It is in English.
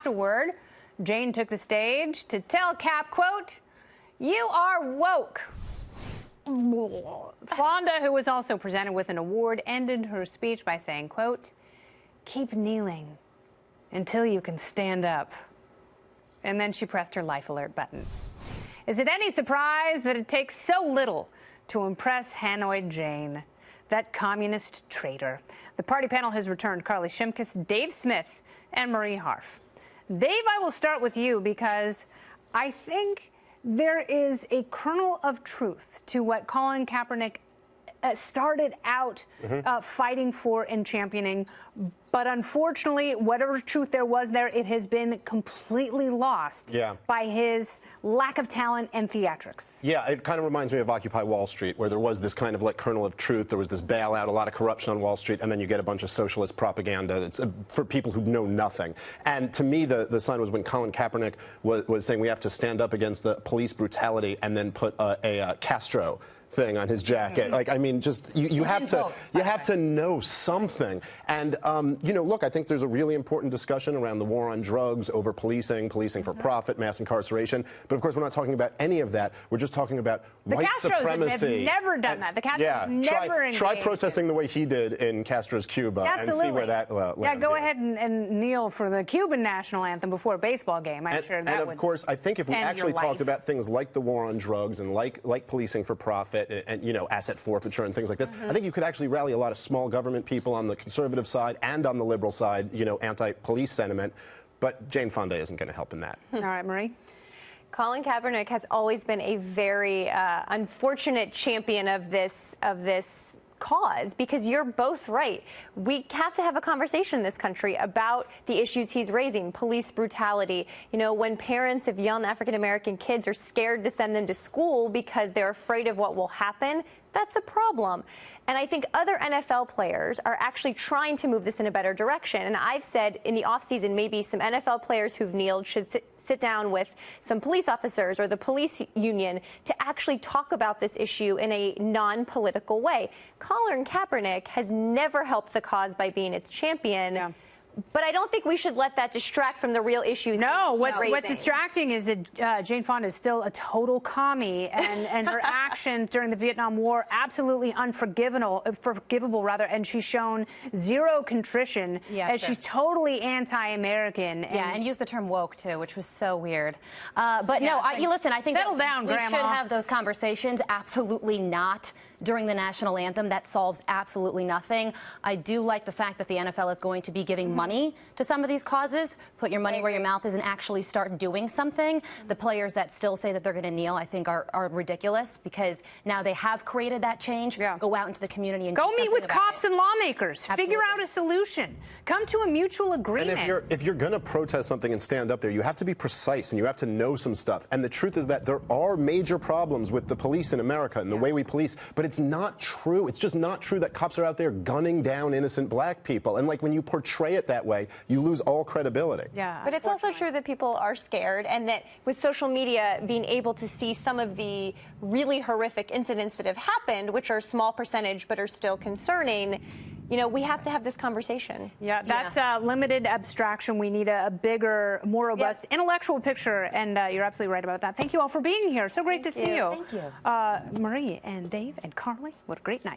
Afterward, Jane took the stage to tell Cap, quote, "You are woke." Fonda, who was also presented with an award, ended her speech by saying, quote, "Keep kneeling until you can stand up." And then she pressed her life alert button. Is it any surprise that it takes so little to impress Hanoi Jane, that communist traitor? The party panel has returned. Carly Shimkus, Dave Smith, and Marie Harf. Dave, I will start with you because I think there is a kernel of truth to what Colin Kaepernick started out fighting for and championing. But unfortunately, whatever truth there was there, it has been completely lost by his lack of talent and theatrics. Yeah, it kind of reminds me of Occupy Wall Street, where there was this kind of like kernel of truth. There was this bailout, a lot of corruption on Wall Street, and then you get a bunch of socialist propaganda that's for people who know nothing. And to me, the sign was when Colin Kaepernick was saying we have to stand up against the police brutality and then put a Castro thing on his jacket. Like, I mean, just you have to know something. And you know, look, I think there's a really important discussion around the war on drugs, over policing for profit, mass incarceration. But of course, we're not talking about any of that. We're just talking about white supremacy. Have never done that. The Castros never engaged. Try protesting the way he did in Castro's Cuba and see where that lands. Yeah, go ahead and kneel for the Cuban national anthem before a baseball game. I'm sure that would. And of course, I think if we actually talked about things like the war on drugs and like policing for profit and you know, asset forfeiture and things like this, I think you could actually rally a lot of small government people on the conservative side and on the liberal side, you know, anti-police sentiment. But Jane Fonda isn't going to help in that. All right, Marie. Colin Kaepernick has always been a very unfortunate champion of this cause, because you're both right. We have to have a conversation in this country about the issues he's raising, police brutality. You know, when parents of young African-American kids are scared to send them to school because they're afraid of what will happen, that's a problem. And I think other NFL players are actually trying to move this in a better direction. And I've said in the offseason, maybe some NFL players who've kneeled should sit down with some police officers or the police union to actually talk about this issue in a non-political way. Colin Kaepernick has never helped the cause by being its champion. Yeah. But I don't think we should let that distract from the real issues. No, what's distracting is that Jane Fonda is still a total commie, and her actions during the Vietnam War absolutely unforgivable, and she's shown zero contrition. Yeah, she's totally anti-American. Yeah, and used the term woke too, which was so weird. But no, you listen. I think settle down, we Grandma. should have those conversations. Absolutely not during the national anthem. That solves absolutely nothing. I do like the fact that the NFL is going to be giving money to some of these causes. Put your money where your mouth is and actually start doing something. The players that still say that they're going to kneel, I think, are ridiculous, because now they have created that change. Yeah. Go out into the community and go meet with cops and lawmakers. Absolutely. Figure out a solution. Come to a mutual agreement. And if you're going to protest something and stand up there, you have to be precise and you have to know some stuff. And the truth is that there are major problems with the police in America and the way we police, but it's not true. It's just not true that cops are out there gunning down innocent black people. And like, when you portray it that way, you lose all credibility. Yeah. But it's also true that people are scared, and that with social media being able to see some of the really horrific incidents that have happened, which are a small percentage but are still concerning, you know, we have to have this conversation. Yeah, that's limited abstraction. We need a bigger, more robust intellectual picture, and you're absolutely right about that. Thank you all for being here. So great to see you. Thank you. Marie and Dave and Carly, what a great night.